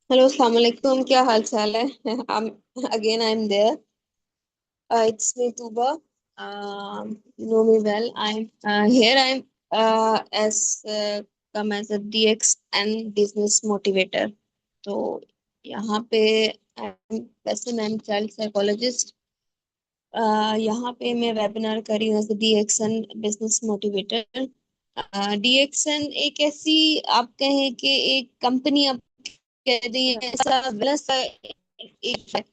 Hello, अस्सलाम वालेकुम। क्या हाल चाल है? I am there. It's me, Tuba. You know me well. I'm here. I'm as come as a DX and business motivator. तो यहाँ पे वैसे मैं चाइल्ड साइकोलॉजिस्ट। यहाँ पे मैं वेबिनार कर रही हूँ एज डीएक्सन बिजनेस मोटिवेटर। डीएक्सन एक ऐसी, आप कहें कि एक कंपनी, आप कह रही है ऐसा wellness का एक है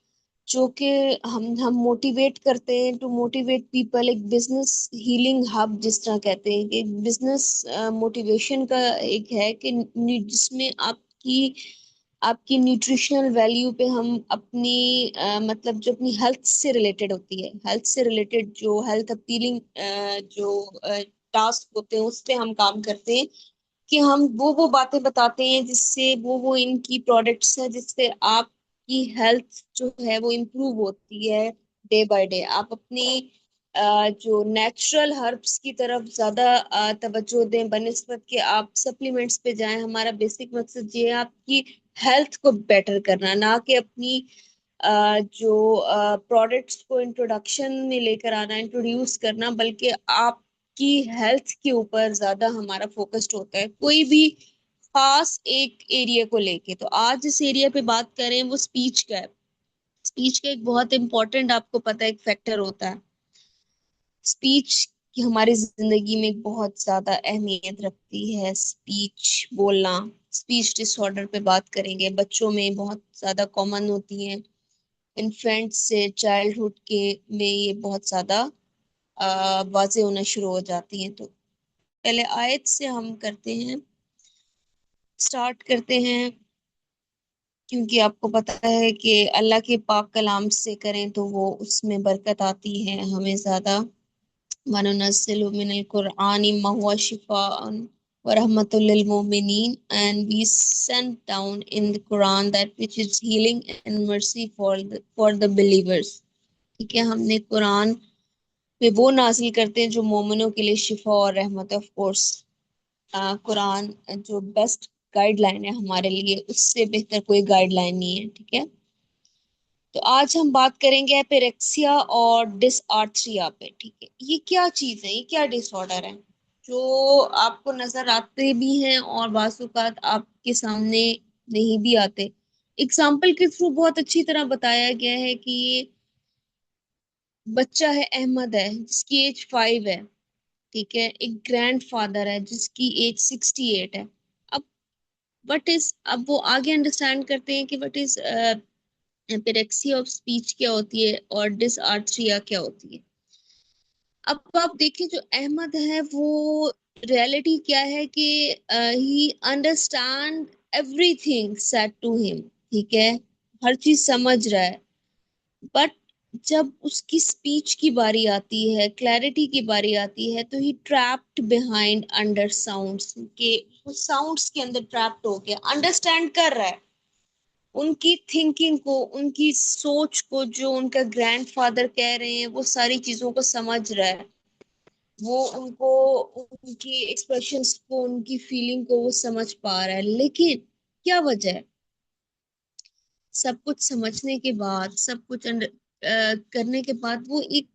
जो कि हम मोटिवेट करते हैं टू मोटिवेट पीपल। एक बिजनेस हीलिंग हब जिस तरह कहते हैं कि बिजनेस मोटिवेशन का एक है कि जिसमें आपकी न्यूट्रिशनल वैल्यू पे हम अपनी मतलब जो अपनी हेल्थ से रिलेटेड होती है, हेल्थ से रिलेटेड जो हेल्थ अपीलिंग जो टास्क होते हैं उस पे हम काम करते हैं कि हम वो बातें बताते हैं जिससे वो इनकी प्रोडक्ट्स है जिससे आपकी हेल्थ जो है वो इम्प्रूव होती है डे बाय डे। आप अपनी जो नेचुरल हर्ब्स की तरफ ज्यादा तवज्जो दें बनिस्बत के आप सप्लीमेंट्स पे जाएं। हमारा बेसिक मकसद ये है आपकी हेल्थ को बेटर करना, ना कि अपनी जो प्रोडक्ट्स को इंट्रोडक्शन में लेकर आना, इंट्रोड्यूस करना, बल्कि आपकी हेल्थ के ऊपर ज्यादा हमारा फोकस्ड होता है कोई भी खास एक एरिया को लेके। तो आज जिस एरिया पे बात करें वो स्पीच का है। स्पीच का एक बहुत इंपॉर्टेंट, आपको पता है, एक फैक्टर होता है स्पीच की हमारी जिंदगी में एक बहुत ज्यादा अहमियत रखती है। स्पीच बोलना, स्पीच डिसऑर्डर पे बात करेंगे, बच्चों में बहुत ज्यादा कॉमन होती है। इन्फेंट से चाइल्डहुड के में ये बहुत ज्यादा वाजे होना शुरू हो जाती हैं। तो पहले आयत से हम करते हैं, स्टार्ट करते हैं, क्योंकि आपको पता है कि अल्लाह के पाक कलाम से करें तो वो उसमें बरकत आती है हमें ज्यादा। वनुनस्सिलु मिनल कुरआनी मा हुवा शिफाअन व रहमतुल लिल मोमिनीन, and we send down in the Quran that which is healing and mercy for the believers. ठीक है, हमने कुरान में वो नाजिल करते हैं जो मोमिनों के लिए शिफा और रहमत है। ऑफ कोर्स कुरान जो बेस्ट गाइडलाइन है हमारे लिए, उससे बेहतर कोई गाइडलाइन नहीं है। ठीक है, तो आज हम बात करेंगे एपिरेक्सिया और डिसआर्थरिया पे। ठीक है, ये क्या चीज है, ये क्या डिसऑर्डर है जो आपको नजर आते भी हैं और बाजुकात आपके सामने नहीं भी आते। एग्जाम्पल के थ्रू बहुत अच्छी तरह बताया गया है कि ये बच्चा है, अहमद है, जिसकी एज 5 है। ठीक है, एक ग्रैंड फादर है जिसकी एज 68 है। अब अब वो आगे अंडरस्टैंड करते हैं कि व्हाट इज एपिरेक्सिया ऑफ स्पीच क्या होती है और डिसआर्थरिया क्या होती है। अब आप देखिए, जो अहमद है वो रियलिटी क्या है कि he understand everything said to him. ठीक है, हर चीज समझ रहा है, बट जब उसकी स्पीच की बारी आती है, क्लैरिटी की बारी आती है, तो ही ट्रैप्ड बिहाइंड अंडर साउंड्स के, वो साउंड्स के अंदर ट्रैप्ड हो गया। अंडरस्टैंड कर रहा है उनकी थिंकिंग को, उनकी सोच को, जो उनका ग्रैंडफादर कह रहे हैं वो सारी चीजों को समझ रहा है। वो उनको, उनकी एक्सप्रेशंस को, उनकी फीलिंग को वो समझ पा रहा है। लेकिन क्या वजह है? सब कुछ समझने के बाद, सब कुछ करने के बाद वो एक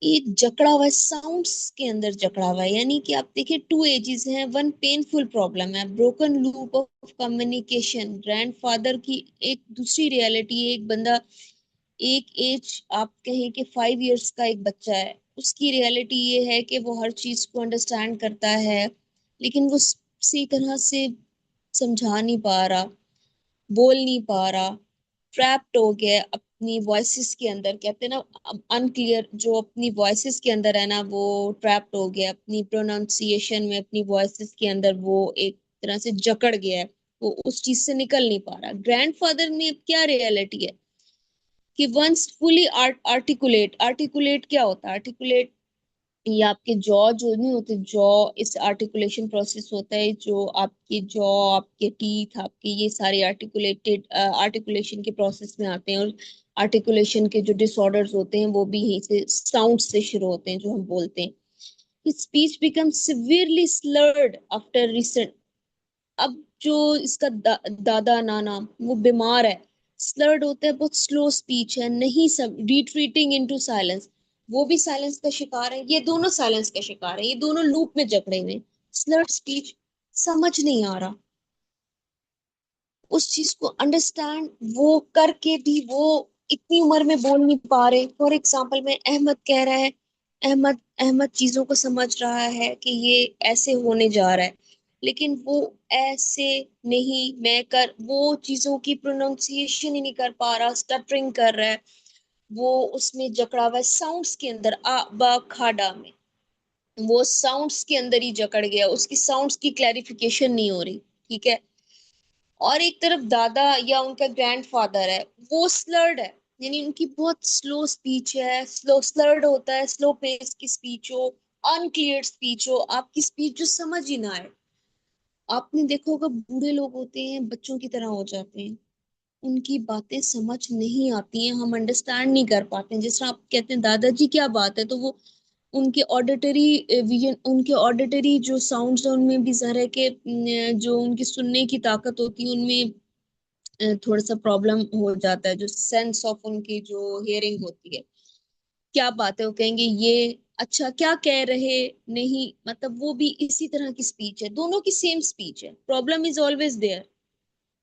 एक जकड़ा हुआ है, साउंड्स के अंदर जकड़ा हुआ है। यानी कि आप देखिए, टू एजेस हैं, वन पेनफुल प्रॉब्लम है, broken loop of communication. Grandfather की एक दूसरी रियलिटी है, एक बंदा, एक एज आप कहें कि 5 इयर्स का एक बच्चा है, उसकी रियलिटी ये है कि वो हर चीज को अंडरस्टैंड करता है, लेकिन वो सही तरह से समझा नहीं पा रहा, बोल नहीं पा रहा, ट्रैप्ड हो गया है अपनी वॉइसेस के अंदर। कहते हैं ना, अनक्लियर जो अपनी वॉइसेस के अंदर है ना, वो ट्रैप्ड हो गया अपनी प्रोनाउंसिएशन में, अपनी वॉइसेस के अंदर वो एक तरह से जकड़ गया है। वो उस चीज से निकल नहीं पा रहा। ग्रैंडफादर में अब क्या रियलिटी है कि वंस फुली आर्टिकुलेट, आर्टिकुलेट क्या होता है? आर्टिकुलेट, ये आपके जॉ जो नहीं होते, जॉ, इस आर्टिकुलेशन प्रोसेस होता है जो आपके जॉ, आपके टीथ, आपके ये सारे आर्टिकुलेटेड आर्टिकुलेशन के प्रोसेस में आते हैं। और आर्टिकुलेशन के जो डिसऑर्डर्स होते हैं वो भी यहीं से, साउंड से शुरू होते हैं, जो हम बोलते हैं। Speech become severely slurred after recent अब जो इसका दादा नाना वो बीमार है, स्लर्ड होता है, बहुत स्लो स्पीच है, नहीं सब रिट्रीटिंग इनटू साइलेंस, वो भी साइलेंस का शिकार है, ये दोनों साइलेंस का शिकार है, ये दोनों लूप में जकड़े हुए, स्लर्ड स्पीच, समझ नहीं आ रहा उस चीज को अंडरस्टैंड, वो करके भी वो इतनी उम्र में बोल नहीं पा रहे। फॉर एग्जाम्पल में अहमद कह रहा है, अहमद अहमद चीजों को समझ रहा है कि ये ऐसे होने जा रहा है, लेकिन वो ऐसे नहीं, मैं कर वो चीजों की प्रोनाउंसिएशन ही नहीं कर पा रहा, स्टटरिंग कर रहा है, वो उसमें जकड़ा हुआ है साउंड्स के अंदर, आ बा खाडा में, वो साउंड्स के अंदर ही जकड़ गया, उसकी साउंड्स की क्लैरिफिकेशन नहीं हो रही। ठीक है। और एक तरफ दादा या उनका ग्रैंडफादर है, वो स्लर्ड है, यानी उनकी बहुत स्लो स्पीच है, स्लो स्लर्ड होता है, स्लो पेस की स्पीच हो, अनक्लियर स्पीच हो, आपकी स्पीच जो समझ ही ना आए। आपने देखा होगा बूढ़े लोग होते हैं बच्चों की तरह हो जाते हैं, उनकी बातें समझ नहीं आती हैं, हम अंडरस्टैंड नहीं कर पाते हैं। जिस तरह आप कहते हैं दादाजी क्या बात है, तो वो उनके ऑडिटरी विजन, उनके ऑडिटरी जो साउंड्स है उनमें भी जरा है कि जो उनकी सुनने की ताकत होती है उनमें थोड़ा सा प्रॉब्लम हो जाता है, जो सेंस ऑफ उनकी जो हियरिंग होती है, क्या बात है वो कहेंगे ये, अच्छा क्या कह रहे, नहीं, मतलब वो भी इसी तरह की स्पीच है, दोनों की सेम स्पीच है, problem is always there,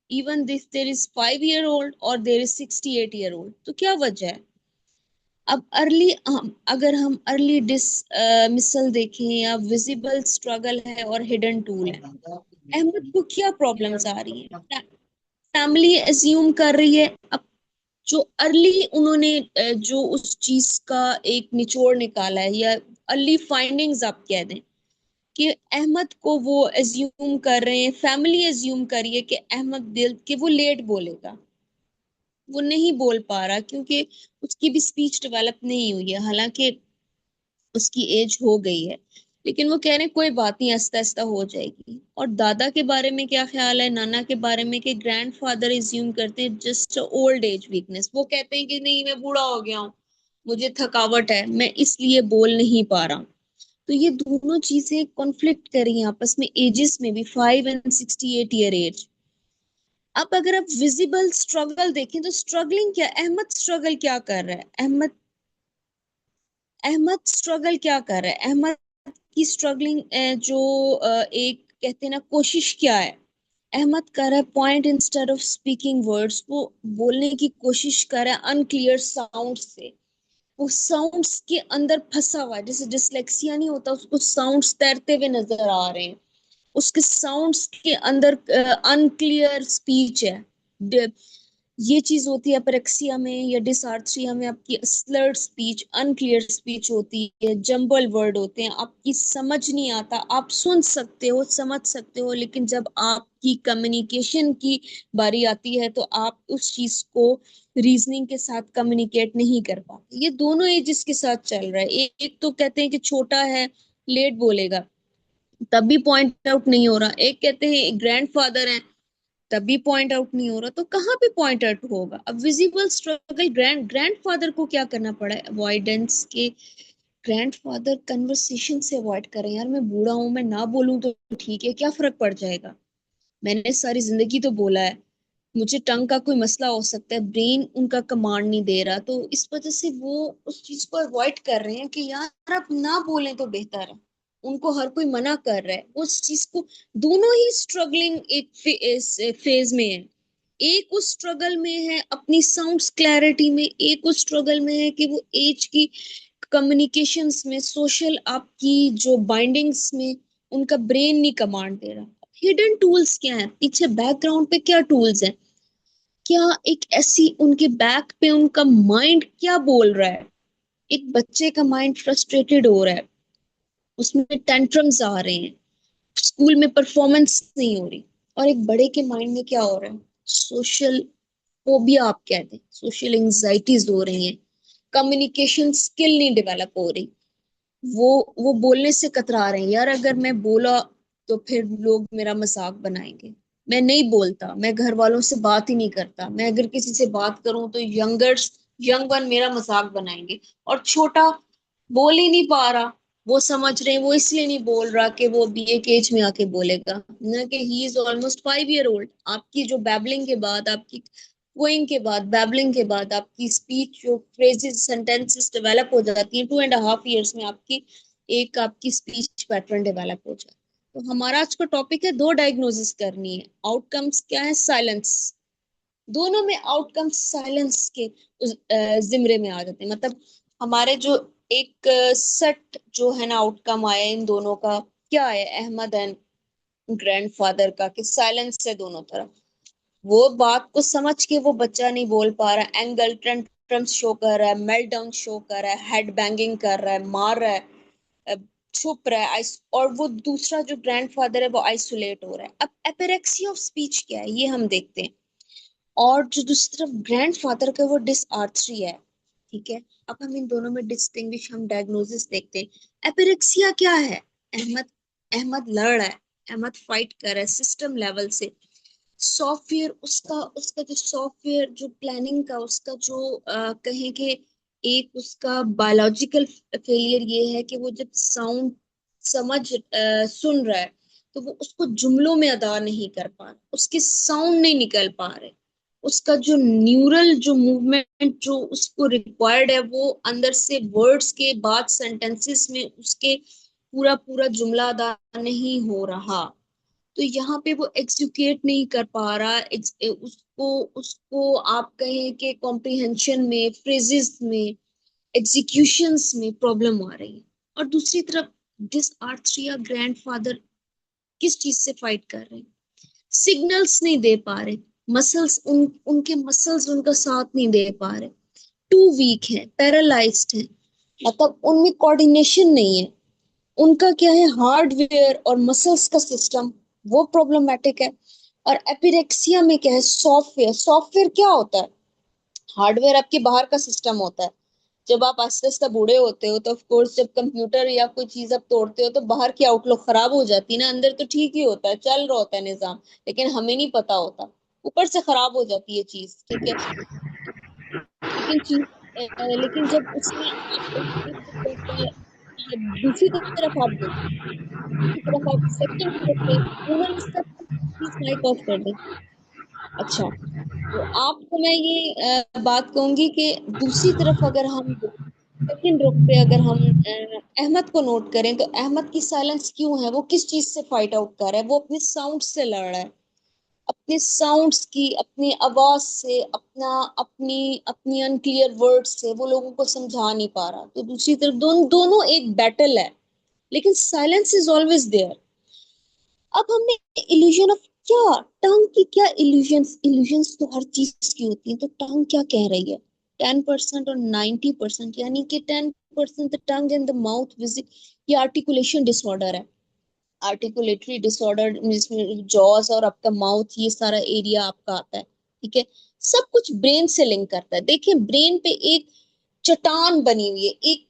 even this there is 5 year old और देर इज 68 year old, तो क्या वजह है। अब अर्ली अगर हम अर्ली मिसल देखें, या विजिबल स्ट्रगल है और हिडन टूल है, अहमद को क्या प्रॉब्लम्स आ रही है, फैमिली एज्यूम कर रही है। अब जो अर्ली उन्होंने जो उस चीज का एक निचोड़ निकाला है, या अर्ली फाइंडिंग्स आप कह दें, कि अहमद को वो एज्यूम कर रहे हैं, फैमिली एज्यूम करिए कि अहमद दिल कि वो लेट बोलेगा, वो नहीं बोल पा रहा क्योंकि उसकी भी स्पीच डेवलप नहीं हुई है, हालांकि उसकी एज हो गई है, लेकिन वो कह रहे हैं कोई बात नहीं, आहिस्ता आहिस्ता हो जाएगी। और दादा के बारे में क्या ख्याल है, नाना के बारे में, कि ग्रैंडफादर इज्यूम करते हैं जस्ट ओल्ड एज वीकनेस, वो कहते हैं कि नहीं मैं बूढ़ा हो गया हूँ, मुझे थकावट है, मैं इसलिए बोल नहीं पा रहा हूँ। तो ये दोनों चीजें कॉन्फ्लिक्ट करी आपस में, एजेस में भी, 5 and 68 year एज। अब अगर आप विजिबल स्ट्रगल देखें तो स्ट्रगलिंग क्या, अहमद स्ट्रगल क्या कर रहा है, अहमद स्ट्रगल क्या कर रहा है, अहमद की स्ट्रगलिंग जो एक कहते हैं ना कोशिश क्या है, अहमद कर रहा है point instead of speaking words, वो बोलने की कोशिश कर रहा है अनक्लियर साउंड से, वो साउंड्स के अंदर फंसा हुआ है, जैसे डिसलेक्सिया नहीं होता, उसको साउंड्स तैरते हुए नजर आ रहे हैं, उसके साउंड्स के अंदर अनक्लियर स्पीच है। ये चीज होती है अपरेक्सिया में या डिसआर्थरिया में, आपकी स्लर्ड स्पीच, अनक्लियर स्पीच होती है, जंबल वर्ड होते हैं, आपकी समझ नहीं आता, आप सुन सकते हो समझ सकते हो, लेकिन जब आपकी कम्युनिकेशन की बारी आती है तो आप उस चीज को रीजनिंग के साथ कम्युनिकेट नहीं कर पाते। ये दोनों एजेस के साथ चल रहा है, एक तो कहते हैं कि छोटा है लेट बोलेगा, तब भी पॉइंट आउट नहीं हो रहा, एक कहते हैं ग्रैंडफादर है, तभी पॉइंट आउट नहीं हो रहा, तो कहाँ पे पॉइंट आउट होगा। अब विजिबल स्ट्रगल, ग्रैंडफादर को क्या करना पड़ा है, अवॉइडेंस के, ग्रैंडफादर कन्वर्सेशन से अवॉइड करें, यार मैं बूढ़ा हूं, मैं ना बोलूं तो ठीक है, क्या फर्क पड़ जाएगा, मैंने सारी जिंदगी तो बोला है, मुझे टंग का कोई मसला हो सकता है, ब्रेन उनका कमांड नहीं दे रहा, तो इस वजह से वो उस चीज को अवॉइड कर रहे हैं कि यार अब ना बोलें तो बेहतर है, उनको हर कोई मना कर रहा है उस चीज को। दोनों ही स्ट्रगलिंग एक फेज में है, एक उस स्ट्रगल में है अपनी साउंड्स क्लैरिटी में, एक उस स्ट्रगल में है कि वो एज की कम्युनिकेशंस में, सोशल आपकी जो बाइंडिंग्स में उनका ब्रेन नहीं कमांड दे रहा। हिडन टूल्स क्या है पीछे, बैकग्राउंड पे क्या टूल्स हैं, क्या एक ऐसी उनके बैक पे उनका माइंड क्या बोल रहा है, एक बच्चे का माइंड फ्रस्ट्रेटेड हो रहा है, उसमें टेंट्रम्स आ रहे हैं, स्कूल में परफॉर्मेंस नहीं हो रही, और एक बड़े के माइंड में क्या हो रहा है, सोशल फोबिया आप कहते हैं, सोशल एंजाइटीज हो रही हैं, कम्युनिकेशन स्किल नहीं डेवलप हो रही, वो बोलने से कतरा रहे हैं, यार अगर मैं बोला तो फिर लोग मेरा मजाक बनाएंगे, मैं नहीं बोलता, मैं घर वालों से बात ही नहीं करता, मैं अगर किसी से बात करूं तो यंग वन मेरा मजाक बनाएंगे, और छोटा बोल ही नहीं पा रहा, वो समझ रहे हैं, वो इसलिए नहीं बोल रहा कि वो अभी एक एज में आके बोलेगा ना, कि he is almost 5 year old. आपकी जो बैबलिंग के बाद, आपकी गोइंग के बाद, बैबलिंग के बाद आपकी स्पीच, जो फ्रेजेस, सेंटेंसेस डेवलप हो जाती हैं 2.5 ईयर्स में, आपकी एक आपकी स्पीच पैटर्न डेवलप हो जाए। तो हमारा आज का टॉपिक है, दो डायग्नोसिस करनी है। आउटकम्स क्या है? साइलेंस। दोनों में आउटकम्स साइलेंस के जिम्रे में आ जाते हैं। मतलब हमारे जो एक सेट जो है ना आउटकम आया इन दोनों का, क्या है? अहमद एंड ग्रैंडफादर का, कि साइलेंस है दोनों तरफ। वो बात को समझ के वो बच्चा नहीं बोल पा रहा, एंगल टेंट्रम्स शो कर रहा है, मेल्टडाउन शो कर रहा है, हेड बैंगिंग कर रहा है, मार रहा है, अ, छुप रहा है, और वो दूसरा जो ग्रैंडफादर है वो आइसोलेट हो रहा है। अब एपिरेक्सी ऑफ स्पीच क्या है, ये हम देखते हैं। और जो दूसरी तरफ ग्रैंडफादर का वो डिसआर्थरी है। ठीक है, अब हम इन दोनों में डिस्टिंग्विश, हम डायग्नोसिस देखते हैं। एपिरेक्सिया क्या है? अहमद अहमद लड़ रहा है, अहमद फाइट कर रहा है सिस्टम लेवल से। सॉफ्टवेयर उसका उसका जो सॉफ्टवेयर, जो प्लानिंग का उसका जो कहें कि एक उसका बायोलॉजिकल फेलियर ये है कि वो जब साउंड समझ सुन रहा है, तो वो उसको जुमलों में अदा नहीं कर पा रहा, उसके साउंड नहीं निकल पा रहे। उसका जो न्यूरल जो मूवमेंट जो उसको रिक्वायर्ड है, वो अंदर से वर्ड्स के बाद सेंटेंसेस में उसके पूरा पूरा जुमला अदा नहीं हो रहा। तो यहाँ पे वो एग्जीक्यूट नहीं कर पा रहा, उसको उसको आप कहें कि कॉम्प्रिहेंशन में, फ्रेजेस में, एग्जीक्यूशंस में प्रॉब्लम आ रही है। और दूसरी तरफ डिसआर्थरिया ग्रैंडफादर किस चीज से फाइट कर रहे हैं? सिग्नल्स नहीं दे पा रहे, मसल्स उनके मसल्स उनका साथ नहीं दे पा रहे, टू वीक है, पैरालाइज्ड है। मतलब उनमें कोऑर्डिनेशन नहीं है। उनका क्या है, हार्डवेयर और मसल्स का सिस्टम वो प्रॉब्लमेटिक है। और एपिरेक्सिया में क्या है, सॉफ्टवेयर। सॉफ्टवेयर क्या होता है? हार्डवेयर आपके बाहर का सिस्टम होता है। जब आप आस्ते आस्ते बूढ़े होते हो तो ऑफ कोर्स जब कंप्यूटर या कोई चीज आप तोड़ते हो तो बाहर की आउटलुक खराब हो जाती है ना, अंदर तो ठीक ही होता है, चल रहा होता है निजाम, लेकिन हमें नहीं पता होता, ऊपर से खराब हो जाती है चीज। ठीक है, लेकिन चीज लेकिन जब उसमें आप दूसरी तरफ आप देखो, दूसरी तरफ आप सेकंड फ्लोर पे कूलर, इसका प्लीज माइक ऑफ कर दे। अच्छा, तो आपको मैं ये बात कहूंगी कि दूसरी तरफ अगर हम सेकंड रुख पे अगर हम अहमद को नोट करें, तो अहमद की साइलेंस क्यों है? वो किस चीज से फाइट आउट कर रहा है? वो अपने साउंड से लड़ रहा है, अपने साउंड्स की, अपनी आवाज से, अपना अपनी अपनी अनक्लियर वर्ड्स से वो लोगों को समझा नहीं पा रहा। तो दूसरी तरफ दोनों एक बैटल है, लेकिन साइलेंस इज ऑलवेज देयर। अब हमने इल्यूजन ऑफ, क्या टंग की, क्या इल्यूजन्स? इल्यूजन्स तो हर चीज की होती है, तो टंग क्या कह रही है? 10% और 90%, यानी कि 10% the tongue and the mouth visit, ये आर्टिकुलेशन डिसऑर्डर है। आर्टिकुलेटरी डिसऑर्डर, जिसमें जॉस और आपका माउथ, ये सारा एरिया आपका आता है। ठीक है, सब कुछ ब्रेन से लिंक करता है। देखिए, ब्रेन पे एक चट्टान बनी हुई है, एक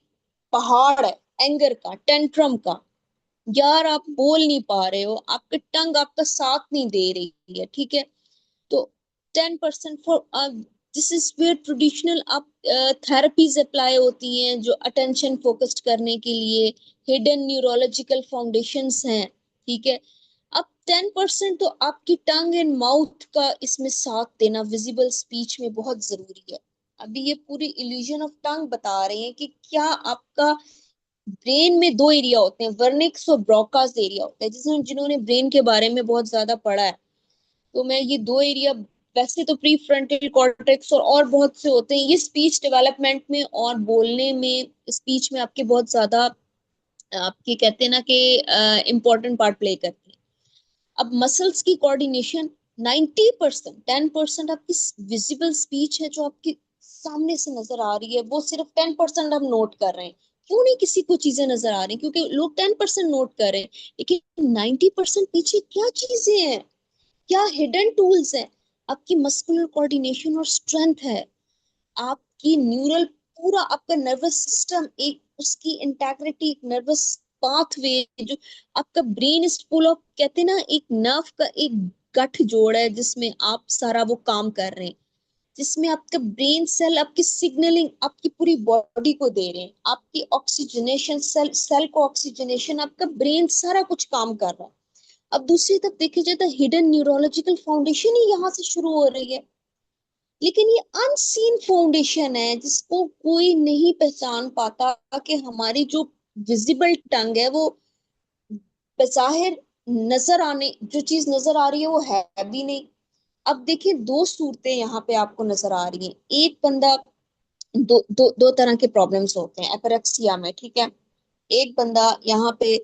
पहाड़ है एंगर का, टेंट्रम का। यार आप बोल नहीं पा रहे हो, आपके टंग आपका साथ नहीं दे रही है। ठीक है, तो 10% for, this is where traditional आप थेरेपीज अप्लाई होती हैं, जो अटेंशन फोकस्ड करने के लिए हिडन न्यूरोलॉजिकल फाउंडेशंस हैं। ठीक है, अब 10% तो आपकी टंग एंड माउथ का इसमें साथ देना विजिबल स्पीच में बहुत जरूरी है। अभी ये पूरी इल्यूजन ऑफ टंग बता रहे हैं कि क्या आपका ब्रेन में दो एरिया होते हैं, वर्निक्स और ब्रोकास एरिया होता है। जिसमें जिन्होंने ब्रेन के बारे में बहुत ज्यादा पढ़ा है, तो मैं ये दो एरिया, वैसे तो प्री फ्रंटल कॉर्टेक्स और बहुत से होते हैं, ये स्पीच डेवलपमेंट में और बोलने में, स्पीच में आपके बहुत ज्यादा, आपके कहते हैं ना कि इम्पोर्टेंट पार्ट प्ले करते हैं। अब मसल्स की कोऑर्डिनेशन, 90%, 10% आपकी विजिबल स्पीच है जो आपके सामने से नजर आ रही है, वो सिर्फ 10% हम नोट कर रहे हैं। क्यों नहीं किसी को चीजें नजर आ रही? क्योंकि लोग 10% नोट कर रहे हैं, लेकिन 90% पीछे क्या चीजें हैं, क्या हिडन टूल्स हैं? आपकी मस्कुलर कोऑर्डिनेशन और स्ट्रेंथ है, आपकी न्यूरल, पूरा आपका नर्वस सिस्टम, एक उसकी इंटेग्रिटी, एक नर्वस पाथवे, जो आपका ब्रेन इज फुल ऑफ, कहते हैं ना, एक नर्व का एक गठ जोड़ है जिसमें आप सारा वो काम कर रहे हैं। जिसमें आपका ब्रेन सेल आपकी सिग्नलिंग आपकी पूरी बॉडी को दे रहे हैं, आपकी ऑक्सीजनेशन सेल सेल को ऑक्सीजनेशन, आपका ब्रेन सारा कुछ काम कर रहा है। अब दूसरी तरफ देखा जाए तो हिडन न्यूरोलॉजिकल फाउंडेशन ही यहाँ से शुरू हो रही है, लेकिन ये अनसीन फाउंडेशन है जिसको कोई नहीं पहचान पाता कि हमारी जो विजिबल टंग है वो बज़ाहिर नजर आने जो चीज नजर आ रही है वो है भी नहीं। अब देखिए दो सूरतें यहाँ पे आपको नजर आ रही हैं। एक बंदा, दो तरह के प्रॉब्लम्स होते हैं एपरेक्सिया में, ठीक है। एक बंदा यहाँ पे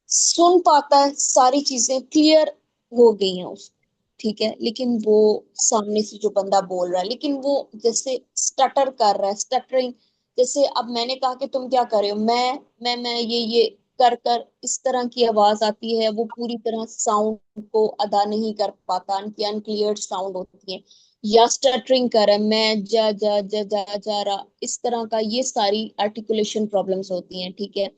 सुन पाता है, सारी चीजें क्लियर हो गई हैं उसको, ठीक है, लेकिन वो सामने से जो बंदा बोल रहा है, लेकिन वो जैसे स्टटर कर रहा है, स्टटरिंग। जैसे अब मैंने कहा कि तुम क्या कर रहे हो, मैं ये कर कर इस तरह की आवाज आती है, वो पूरी तरह साउंड को अदा नहीं कर पाता, उनकी अनक्लियर साउंड होती है। या स्टटरिंग कर रहा है, मैं जा रहा, इस तरह का, ये सारी आर्टिकुलेशन प्रॉब्लम्स होती हैं, ठीक है।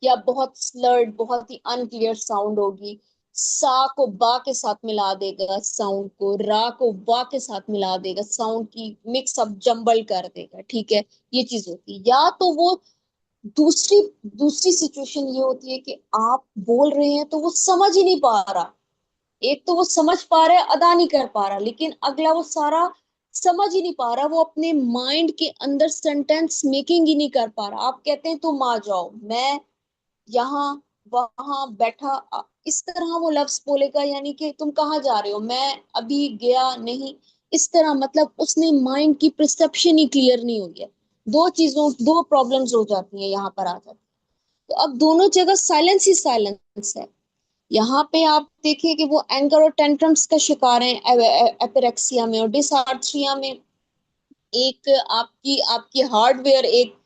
या बहुत स्लर्ड, बहुत ही अनक्लियर साउंड होगी, सा को बा के साथ मिला देगा, साउंड को रा को वा के साथ मिला देगा, साउंड की मिक्स अप जंबल कर देगा, ठीक है। ये चीज होती है। या तो वो दूसरी दूसरी सिचुएशन ये होती है कि आप बोल रहे हैं तो वो समझ ही नहीं पा रहा। एक तो वो समझ पा रहा है, अदा नहीं कर पा रहा, लेकिन अगला वो सारा समझ ही नहीं पा रहा, वो अपने माइंड के अंदर सेंटेंस मेकिंग ही नहीं कर पा रहा। आप कहते हैं तुम आ जाओ, मैं यहाँ वहां बैठा, इस तरह वो लफ्ज बोलेगा, यानी कि तुम कहाँ जा रहे हो, मैं अभी गया नहीं, इस तरह, मतलब उसने माइंड की परसेप्शन ही क्लियर नहीं हुई है। दो प्रॉब्लम्स हो जाती हैं, यहाँ पर आ जाती है। तो अब दोनों जगह साइलेंस ही साइलेंस है। यहाँ पे आप देखिए कि वो एंगर और टेंट्रम्स का शिकार है एपिरेक्सिया में, और डिसआर्थरिया में एक आपकी आपकी हार्डवेयर एक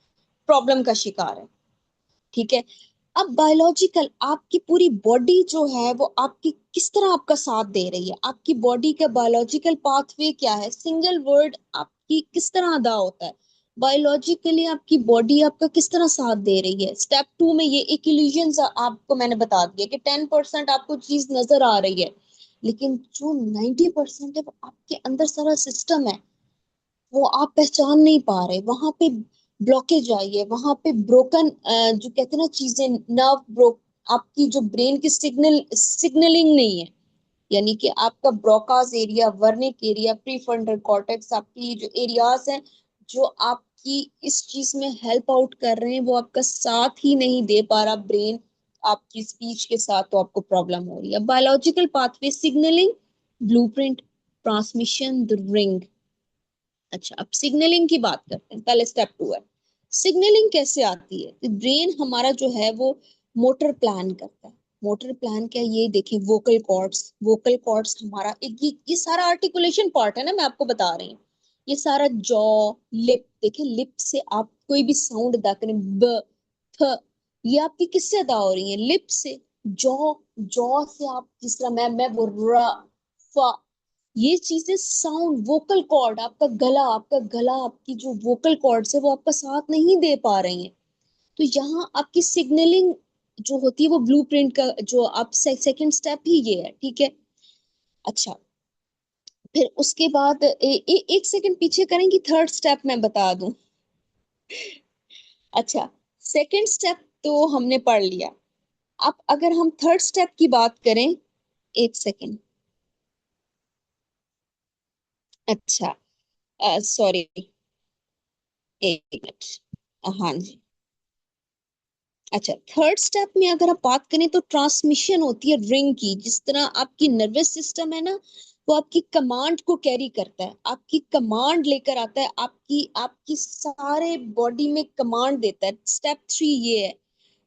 प्रॉब्लम का शिकार है, ठीक है। अब बायोलॉजिकल आपकी पूरी बॉडी जो है वो आपकी किस तरह आपका साथ दे रही है, आपकी बॉडी का बायोलॉजिकल पाथवे क्या है, सिंगल वर्ड आपकी किस तरह अदा होता है, बायोलॉजिकली आपकी बॉडी आपका किस तरह साथ दे रही है। स्टेप 2 में ये एक इल्यूजन आपको मैंने बता दिया कि 10% आपको चीज नजर आ रही है, लेकिन जो 90% है वो आपके अंदर सारा सिस्टम है, वो आप पहचान नहीं पा रहे। वहां पे ब्लॉकेज आई है, वहां पे ब्रोकन, जो कहते हैं ना चीजें, नर्व ब्रोक, आपकी जो ब्रेन की सिग्नलिंग नहीं है, यानी कि आपका Broca's area, Wernicke area, prefrontal cortex, आपकी जो एरियाज हैं जो आपकी इस चीज में हेल्प आउट कर रहे हैं, वो आपका साथ ही नहीं दे पा रहा ब्रेन आपकी स्पीच के साथ, तो आपको प्रॉब्लम हो रही है। Biological pathway signalling, blueprint, transmission, the ring. अच्छा, अब सिग्नलिंग की बात करते हैं, पहले स्टेप 2 है। सिग्नलिंग कैसे आती है, ब्रेन हमारा जो है वो मोटर प्लान करता है। मोटर प्लान क्या है? ये देखिए, वोकल कॉर्ड्स हमारा एक ये सारा आर्टिकुलेशन पार्ट है ना, मैं आपको बता रही हूँ। ये सारा जॉ, लिप, देखिए लिप से आप कोई भी साउंड अदा करें, ब, थ, ये आपकी किससे अदा हो रही है, लिप से। जॉ, जॉ से आप जिस तरह मैं बोल र, फ, ये चीजें साउंड, वोकल कॉर्ड, आपका गला, आपकी जो वोकल कॉर्ड्स है वो आपका साथ नहीं दे पा रही हैं। तो यहाँ आपकी सिग्नलिंग जो होती है वो ब्लूप्रिंट का जो आप सेकंड स्टेप ही ये है, ठीक है। अच्छा, फिर उसके बाद एक सेकंड पीछे करेंगी, थर्ड स्टेप मैं बता दूं। अच्छा, सेकंड स्टेप तो हमने पढ़ लिया। अब अगर हम थर्ड स्टेप की बात करें, एक सेकंड, अच्छा, सॉरी, एक मिनट, हाँ जी। अच्छा, थर्ड स्टेप में अगर आप बात करें तो ट्रांसमिशन होती है रिंग की। जिस तरह आपकी नर्वस सिस्टम है ना, वो आपकी कमांड को कैरी करता है, आपकी कमांड लेकर आता है, आपकी आपकी सारे बॉडी में कमांड देता है। स्टेप 3 ये है।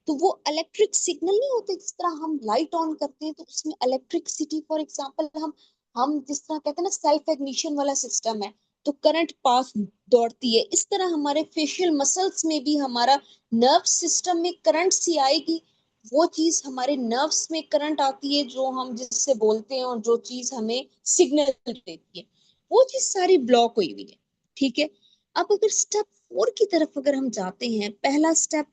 तो वो इलेक्ट्रिक सिग्नल नहीं होते, जिस तरह हम लाइट ऑन करते हैं तो उसमें इलेक्ट्रिसिटी, फॉर एग्जांपल हम जिस तरह कहते हैं ना सेल्फ इग्निशन वाला सिस्टम है, तो करंट पास दौड़ती है, इस तरह हमारे फेशियल मसल्स में भी हमारा नर्व सिस्टम में करंट सी आएगी। वो चीज हमारे नर्व्स में करंट आती है जो हम जिससे बोलते हैं, और जो चीज हमें सिग्नल देती है, वो चीज सारी ब्लॉक हुई हुई है, ठीक है। अब अगर स्टेप 4 की तरफ अगर हम जाते हैं, पहला स्टेप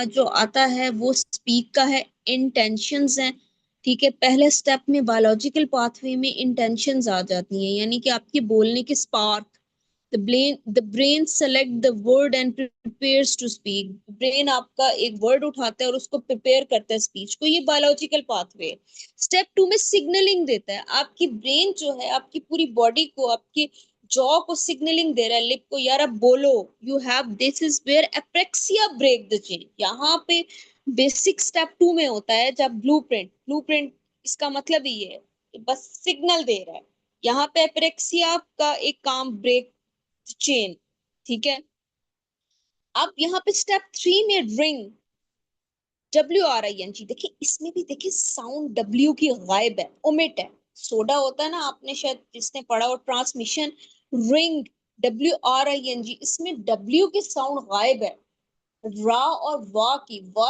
जो आता है वो स्पीक का है, इंटेंशंस हैं, ठीक है। पहले स्टेप में बायोलॉजिकल पाथवे में इंटेंशंस आ जाती हैं, यानी कि आपके बोलने के spark, the brain select the word and prepares to speak. Brain आपका एक वर्ड उठाता है और उसको प्रिपेयर करता है स्पीच को, ये बायोलॉजिकल पाथवे। स्टेप 2 में सिग्नलिंग देता है, आपकी ब्रेन जो है आपकी पूरी बॉडी को, आपकी जॉ को सिग्नलिंग दे रहा है, लिप को, यार अब बोलो, you have, this is where apraxia break the chain. यहाँ पे बेसिक स्टेप 2 में होता है जब ब्लूप्रिंट इसका मतलब ही है बस सिग्नल दे रहा है, यहाँ पे एप्रेक्सिया का एक काम ब्रेक चेन, ठीक है। अब यहाँ पे स्टेप 3 में रिंग, WRING, देखिए इसमें भी देखिए साउंड W की गायब है, ओमिट है। सोडा होता है ना, आपने शायद जिसने पढ़ा हो ट्रांसमिशन, रिंग, WRING, इसमें W की साउंड गायब है, रा और वाह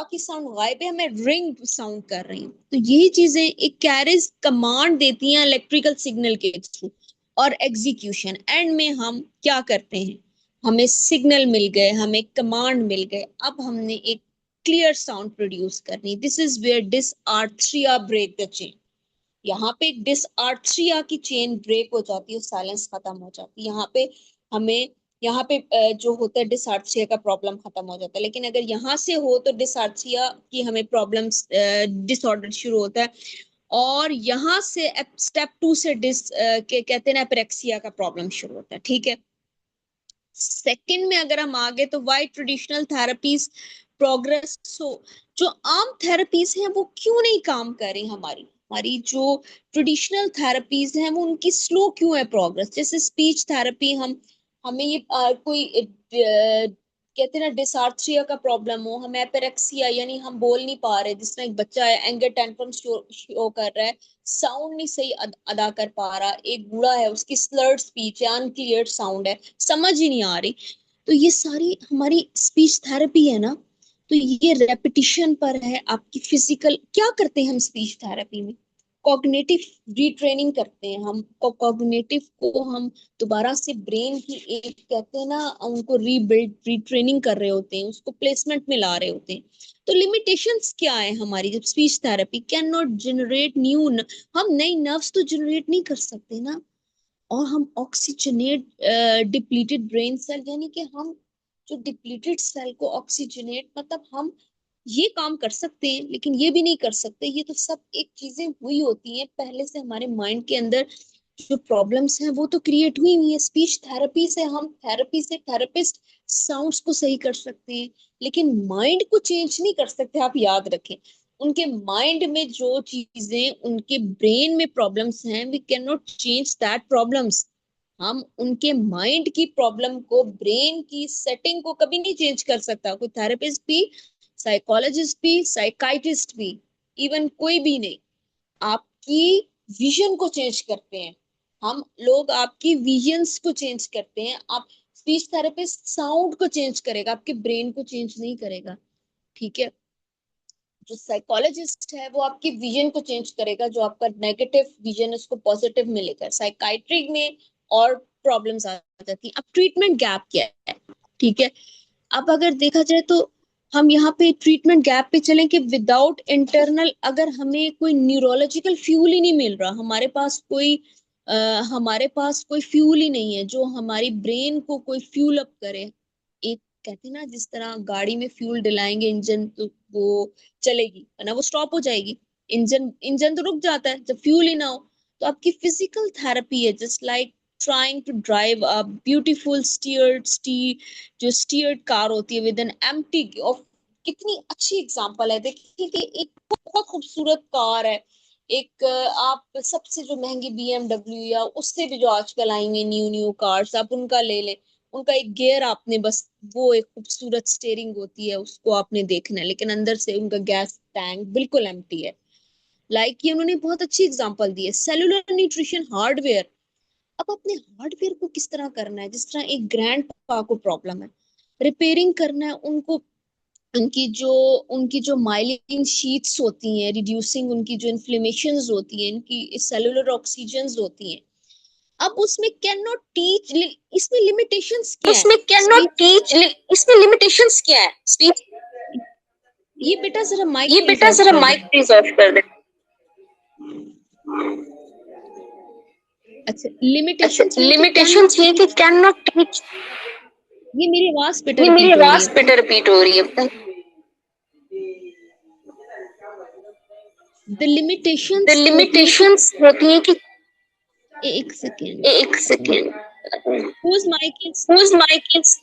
की साउंड गायब है, मैं रिंग साउंड कर रही हूँ। तो यही चीजें एक कैरेज कमांड देती हैं इलेक्ट्रिकल सिग्नल के थ्रू, और एग्जीक्यूशन एंड में हम क्या करते हैं, हमें सिग्नल मिल गए, हमें कमांड मिल गए, अब हमने एक क्लियर साउंड प्रोड्यूस करनी। This is where dysarthria break the chain. यहाँ पे डिसआर्थ्रिया की चेन ब्रेक हो जाती है, साइलेंस खत्म हो जाती है। यहाँ पे हमें, यहाँ पे जो होता है डिसआर्थ्रिया का प्रॉब्लम खत्म हो जाता है। लेकिन अगर यहाँ से हो तो डिसआर्थ्रिया की हमें प्रॉब्लम्स, डिसऑर्डर शुरू होता है। और यहाँ से स्टेप 2 से कहते हैं ना एपरेक्सिया का प्रॉब्लम शुरू होता है, ठीक है। सेकंड में अगर हम आगे, तो वाई ट्रेडिशनल थेरेपीज प्रोग्रेस, सो जो आम थेरेपीज हैं वो क्यों नहीं काम कर रही, हमारी जो ट्रेडिशनल थेरेपीज हैं वो उनकी स्लो क्यों है प्रोग्रेस। जैसे स्पीच थेरेपी, हमें ये कोई कहते हैं ना डिसआर्थ्रिया का प्रॉब्लम हो, हमें एपेरेक्सिया यानी हम बोल नहीं पा रहे, जिस तरह एक बच्चा है एंगर टेंट्रम शो कर रहा है, साउंड नहीं सही अदा कर पा रहा, एक बूढ़ा है उसकी स्लर्ड स्पीच है, अनक्लियर साउंड है, समझ ही नहीं आ रही। तो ये सारी हमारी स्पीच थेरेपी है ना, तो ये रेपिटिशन पर है। आपकी फिजिकल क्या करते हैं हम स्पीच थेरेपी में, कॉग्निटिव रीट्रेनिंग करते हैं हम, कॉग्निटिव को हम दोबारा से ब्रेन की एक कहते हैं ना, उनको रीबिल्ड रीट्रेनिंग कर रहे होते हैं, उसको प्लेसमेंट में ला रहे होते हैं। तो लिमिटेशंस क्या है हमारी, जब speech therapy can not generate new, हम नई नर्व्स तो जनरेट नहीं कर सकते ना, और हम ऑक्सीजनेट डिप्लीटेड ब्रेन सेल, यानी कि हम जो डिप्लीटेड सेल को ऑक्सीजनेट, मतलब हम ये काम कर सकते हैं लेकिन ये भी नहीं कर सकते। ये तो सब एक चीजें हुई होती हैं पहले से हमारे माइंड के अंदर, जो प्रॉब्लम्स हैं वो तो क्रिएट हुई हुई है। स्पीच थेरेपी से हम, थेरेपी से थेरेपिस्ट साउंड्स को सही कर सकते हैं, लेकिन माइंड को चेंज नहीं कर सकते, आप याद रखें। उनके माइंड में जो चीजें, उनके ब्रेन में प्रॉब्लम्स हैं, we can not change that problems. हम उनके माइंड की प्रॉब्लम को, ब्रेन की सेटिंग को कभी नहीं चेंज कर सकता, कोई थेरेपिस्ट भी, साइकोलॉजिस्ट भी, साइकाइट्रिस्ट भी, इवन कोई भी नहीं। आपकी विजन को चेंज करते हैं हम लोग, आपकी विजन्स को चेंज करते हैं। आप, स्पीच थेरेपिस्ट साउंड को चेंज करेगा, आपके ब्रेन को चेंज नहीं करेगा, ठीक है। जो साइकोलॉजिस्ट है वो आपकी विजन को चेंज करेगा, जो आपका नेगेटिव विजन उसको पॉजिटिव में लेकर, साइकाइट्री में और प्रॉब्लम्स आ जाती हैं। अब ट्रीटमेंट गैप क्या है, ठीक है। अब अगर देखा जाए तो हम यहाँ पे ट्रीटमेंट गैप पे चलें कि विदाउट इंटरनल, अगर हमें कोई न्यूरोलॉजिकल फ्यूल ही नहीं मिल रहा, हमारे पास कोई फ्यूल ही नहीं है जो हमारी ब्रेन को कोई फ्यूल अप करे। एक कहते हैं ना, जिस तरह गाड़ी में फ्यूल डलाएंगे इंजन तो वो चलेगी, वरना वो स्टॉप हो जाएगी। इंजन तो रुक जाता है जब फ्यूल ही ना हो। तो आपकी फिजिकल थेरेपी है just like trying to drive a beautiful जो स्टीयर्ड कार होती है विद एन एम्प्टी ऑफ। कितनी अच्छी एग्जांपल है, देखिए कि एक बहुत खूबसूरत कार है, एक आप सबसे जो महंगी BMW या उससे भी जो आजकल आई हुई न्यू न्यू कार्स, आप उनका ले लें, उनका एक गियर आपने बस, वो एक खूबसूरत स्टेयरिंग होती है, उसको आपने देखना है, लेकिन अंदर से उनका गैस टैंक बिल्कुल एम्प्टी है। ये उन्होंने बहुत अच्छी एग्जांपल दी है। सेलुलर न्यूट्रिशन हार्डवेयर, अब अपने हार्डवेयर को किस तरह करना है, जिस तरह एक ग्रैंड पा को प्रॉब्लम है, रिपेयरिंग करना है उनको, उनकी जो माइलिन शीट्स होती हैं रिड्यूसिंग, उनकी जो इन्फ्लेमेशंस होती हैं, इनकी सेलुलर ऑक्सीजन्स होती हैं। अब उसमें कैन नॉट टीच, इसमें लिमिटेशंस क्या है, उसमें कैन नॉट स्पीच, टीच, इसमें लिमिटेशंस क्या है स्पीच। ये बेटा जरा माइक ये प्लीज बेटा ऑफ जरा कर दे। माइक प्लीज ऑफ कर दे। अच्छा, लिमिटेशंस है कि कैन लिमिटेशंस नॉट, ये कि कैन नॉट रीच। ये मेरी आवाज बेटा ये मेरी रिपीट हो रही आवाज है, बेटा रिपीट हो रही है। द द लिमिटेशंस होती है कि, लिमिटेशंस होती है कि, एक सेकेंड, एक second, whose mic is, whose mic is,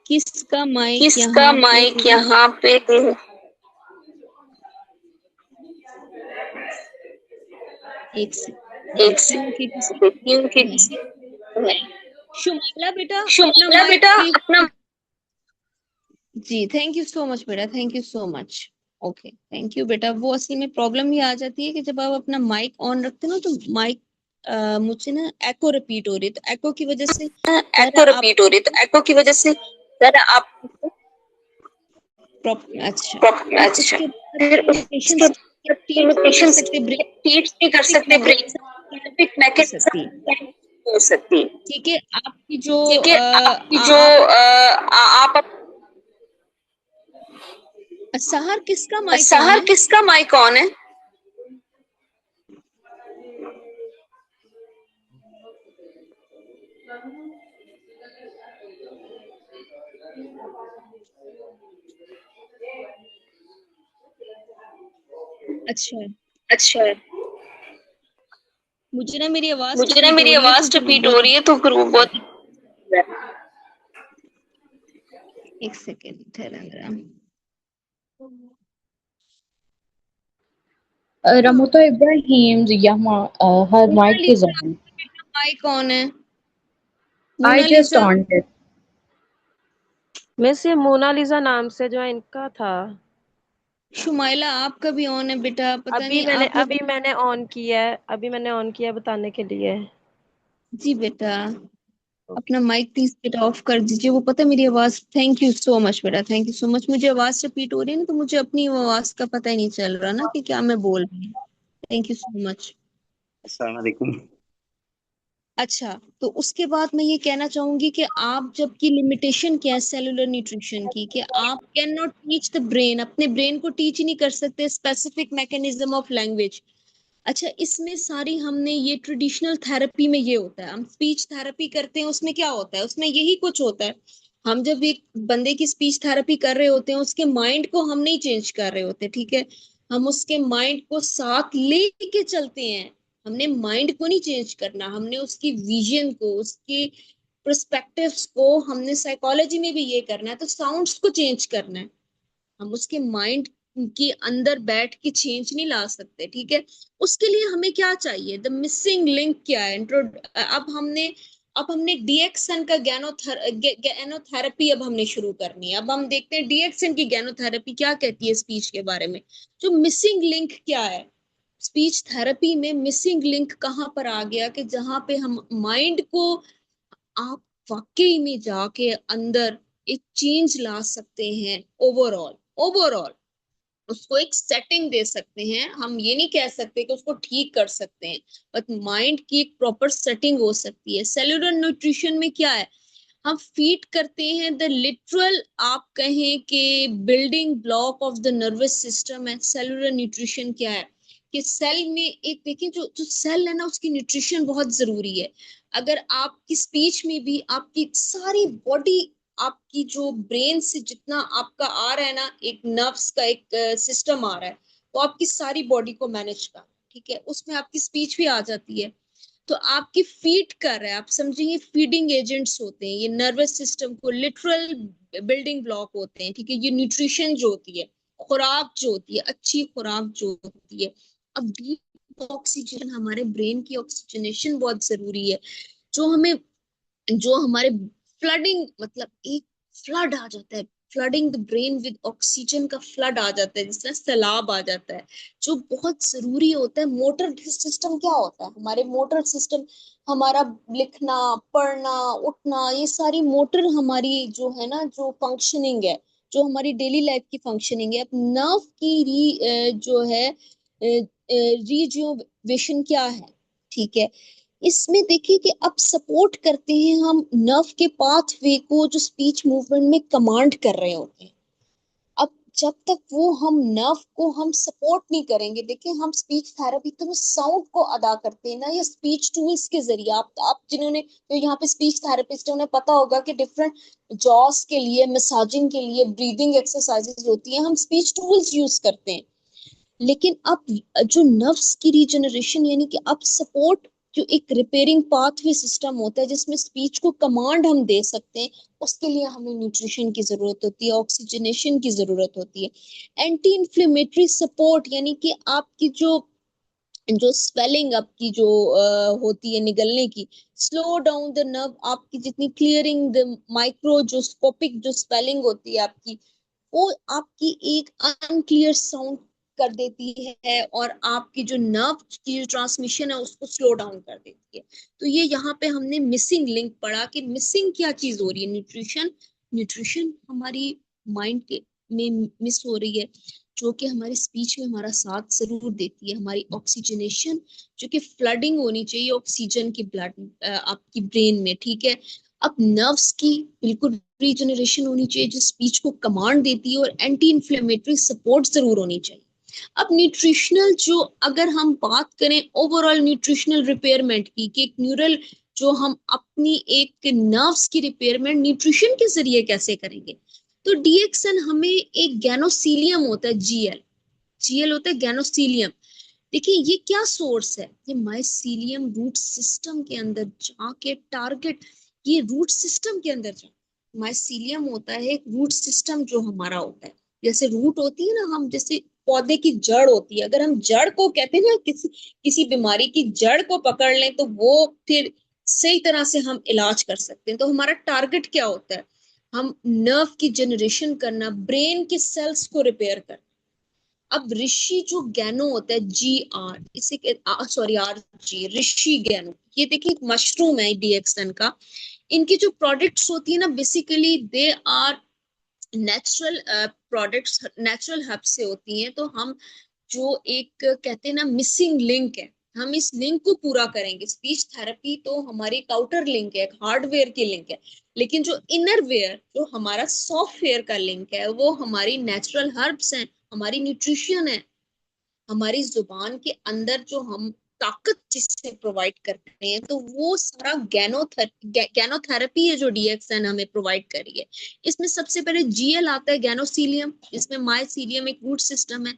किसका माइक किसका यहाँ पे, माइक यहाँ पे, एक सेकेंड एक देखती हूँ कि किसी सेकेंड देखती हूँ कि है। किसी है। शुमाइला बेटा अपना शुमाला माइक बेटा प्लीज। अपना, जी थैंक यू सो मच बेटा, thank you so much. Okay thank you बेटा। वो असल में प्रॉब्लम ये आ जाती है कि जब आप अपना माइक ऑन रखते हैं ना तो माइक मुझसे ना एको रिपीट हो रही है, तो एको की वजह से एको जरा आप, रिपीट हो रही, तो एको की वजह से जरा आप, अच्छा फिर अच्छा, उसके बाद फिर लिमिटेशंस, उसके टीच नहीं कर लिमिटेशंस सकते, ब्रेक टीच नहीं कर सकते, ब्रेन स्पेसिफिक हो सकती है। मैकेनिज्म हो सकती है। ठीक है, आपकी जो ठीक है, आपकी जो आप, आप, सहार किसका माइक ऑन सहर है? किसका माइक ऑन है? अच्छा, अच्छा, मुझे ना मेरी आवाज मुझे ना रिपीट हो मेरी रही है तो आवाज फिर वो रिपीट हो बहुत, रही है, तो फिर वो बहुत, एक सेकेंड ठहरा जरा। Ramuta Ibrahim, Yama, her mic is Monalisa on. आपका बेटा माइक ऑन है? I just Monalisa, on it. Miss ये मोनालिसा नाम से जो है इनका था। शुमाइला आपका भी ऑन है बेटा, पता अभी नहीं मैंने आप लोग। अभी मैंने ऑन किया है, अभी मैंने ऑन किया बताने के लिए। जी बेटा, अपना माइक प्लीज बेटा ऑफ कर दीजिए, वो पता है मेरी आवाज, थैंक यू सो मच बेटा, थैंक यू सो मच। मुझे आवाज रिपीट हो रही है ना तो मुझे अपनी वो आवाज का पता ही नहीं चल रहा ना कि क्या मैं बोल रही हूँ। Thank you so much. अस्सलाम वालेकुम। अच्छा, तो उसके बाद मैं ये कहना चाहूंगी कि आप जब की लिमिटेशन क्या है सेलुलर न्यूट्रिशन की, कि आप can not teach the brain, अपने ब्रेन को टीच ही नहीं कर सकते स्पेसिफिक मैकेनिज्म ऑफ लैंग्वेज। अच्छा, इसमें सारी हमने ये ट्रेडिशनल थेरेपी में ये होता है, हम स्पीच थेरेपी करते हैं, उसमें क्या होता है, उसमें यही कुछ होता है। हम जब एक बंदे की स्पीच थेरेपी कर रहे होते हैं, उसके माइंड को हम नहीं चेंज कर रहे होते, ठीक है, हम उसके माइंड को साथ लेके चलते हैं। हमने माइंड को नहीं चेंज करना, हमने उसकी विजन को, उसके पर्सपेक्टिव्स को, हमने साइकोलॉजी में भी ये करना है, तो साउंड्स को चेंज करना है। हम उसके माइंड के अंदर बैठ के चेंज नहीं ला सकते, ठीक है। उसके लिए हमें क्या चाहिए, द मिसिंग लिंक क्या है, अब हमने डीएक्सन का गैनोथेरेपी अब हमने शुरू करनी है। अब हम देखते हैं डीएक्सन की गैनोथेरेपी क्या कहती है स्पीच के बारे में। जो मिसिंग लिंक क्या है स्पीच थेरेपी में, मिसिंग लिंक कहाँ पर आ गया कि जहां पे हम माइंड को, आप वाकई में जाके अंदर एक चेंज ला सकते हैं, ओवरऑल, ओवरऑल उसको एक सेटिंग दे सकते हैं। हम ये नहीं कह सकते कि उसको ठीक कर सकते हैं, बट माइंड की एक प्रॉपर सेटिंग हो सकती है। सेलुलर न्यूट्रिशन में क्या है, हम फीड करते हैं द लिटरल, आप कहें कि building block of the nervous system है। सेलुलर न्यूट्रिशन क्या है कि सेल में एक, देखिए जो जो सेल है ना उसकी न्यूट्रिशन बहुत जरूरी है। अगर आपकी स्पीच में भी आपकी सारी बॉडी, आपकी जो ब्रेन से जितना आपका आ रहा है ना, एक नर्व्स का एक सिस्टम आ रहा है, वो आपकी सारी बॉडी को मैनेज कर, ठीक है, उसमें आपकी स्पीच भी आ जाती है। तो आपकी फीड कर रहा है, आप समझिए फीडिंग एजेंट्स होते हैं ये नर्वस सिस्टम को, लिटरल बिल्डिंग ब्लॉक होते हैं, ठीक है। ये न्यूट्रिशन जो होती है, खुराक जो होती है, अच्छी खुराक जो होती है। अब डीप ऑक्सीजन, हमारे ब्रेन की ऑक्सीजनेशन बहुत जरूरी है। जो हमें, जो हमारे फ्लडिंग, मतलब एक फ्लड आ जाता है, flooding the brain with oxygen का फ्लड आ जाता है, जिस तरह सैलाब आ जाता है, जो बहुत जरूरी होता है। मोटर सिस्टम क्या होता है, हमारे मोटर सिस्टम, हमारा लिखना, पढ़ना, उठना, ये सारी मोटर हमारी जो है ना, जो फंक्शनिंग है, जो हमारी डेली लाइफ की फंक्शनिंग है। अब नर्व की जो है रिजुवेशन क्या है, ठीक है। इसमें देखिए कि अब सपोर्ट करते हैं हम नर्व के पाथवे को जो स्पीच मूवमेंट में कमांड कर रहे होते हैं। अब जब तक वो हम नर्व को हम सपोर्ट नहीं करेंगे, देखिए हम स्पीच थेरेपी तो साउंड को अदा करते हैं ना, ये स्पीच टूल्स के जरिए। आप जिन्होंने तो यहाँ पे स्पीच थेरेपिस्ट है, उन्हें पता होगा कि डिफरेंट जॉस के लिए, मसाजिंग के लिए ब्रीदिंग एक्सरसाइजेज होती हैं, हम स्पीच टूल्स यूज करते हैं। लेकिन अब जो नर्व्स की रीजनरेशन, यानी कि अब सपोर्ट, जो एक रिपेयरिंग पाथवे सिस्टम होता है जिसमें स्पीच को कमांड हम दे सकते हैं, उसके लिए हमें न्यूट्रिशन की जरूरत होती है, ऑक्सीजनेशन की जरूरत होती है, एंटी इन्फ्लेमेटरी सपोर्ट, यानी कि आपकी जो जो स्वेलिंग आपकी जो होती है निगलने की, स्लो डाउन द नर्व, आपकी जितनी क्लियरिंग द माइक्रो जो स्कोपिक जो स्वेलिंग होती है आपकी, वो आपकी एक अनक्लियर साउंड कर देती है, और आपकी जो नर्व की जो ट्रांसमिशन है उसको स्लो डाउन कर देती है। तो ये यहाँ पे हमने मिसिंग लिंक पढ़ा कि मिसिंग क्या चीज हो रही है, न्यूट्रिशन। न्यूट्रिशन हमारी माइंड के में मिस हो रही है, जो कि हमारे स्पीच में हमारा साथ जरूर देती है। हमारी ऑक्सीजनेशन, जो कि फ्लडिंग होनी चाहिए ऑक्सीजन की ब्लड आपकी ब्रेन में, ठीक है। अब नर्व्स की बिल्कुल रीजनरेशन होनी चाहिए जो स्पीच को कमांड देती है, और एंटी इन्फ्लेमेटरी सपोर्ट जरूर होनी चाहिए। अब न्यूट्रिशनल जो, अगर हम बात करें ओवरऑल न्यूट्रिशनल रिपेयरमेंट की, कि एक न्यूरल जो हम अपनी एक नर्व्स की रिपेयरमेंट न्यूट्रिशन के जरिए कैसे करेंगे, तो डीएक्सएन हमें एक गैनोसीलियम होता है, जीएल, जीएल होता है गैनोसीलियम। देखिए ये क्या सोर्स है, ये माइसीलियम रूट सिस्टम के अंदर जाके टारगेट, ये रूट सिस्टम के अंदर जा, माइसीलियम होता है एक रूट सिस्टम जो हमारा होता है। जैसे रूट होती है ना, हम जैसे पौधे की जड़ होती है, अगर हम जड़ को कहते हैं ना, किसी किसी बीमारी की जड़ को पकड़ लें तो वो फिर सही तरह से हम इलाज कर सकते हैं। तो हमारा टारगेट क्या होता है, हम नर्व की जनरेशन करना, ब्रेन के सेल्स को रिपेयर करना। अब ऋषि जो गैनो होता है, जी आर, इसे सॉरी आर जी, ऋषि गैनो, ये देखिए एक मशरूम है डीएक्सएन का। इनकी जो प्रोडक्ट्स होती है ना, basically they are natural products, natural herb से होती हैं। तो हम जो एक कहते हैं ना मिसिंग लिंक है, हम इस लिंक को पूरा करेंगे। स्पीच थेरेपी तो हमारी एक आउटर लिंक है, एक हार्डवेयर की लिंक है, लेकिन जो इनर वेयर, जो हमारा सॉफ्टवेयर का लिंक है, वो हमारी नेचुरल हर्ब्स हैं, हमारी न्यूट्रिशन है, हमारी जुबान के अंदर जो हम ताकत जिससे प्रोवाइड करते हैं, तो वो सारा गैनोथेरेपी है जो डीएक्सएन हमें प्रोवाइड कर रही है। इसमें सबसे पहले जीएल आता है, गैनोसीलियम, इसमें माइसीलियम एक रूट सिस्टम है,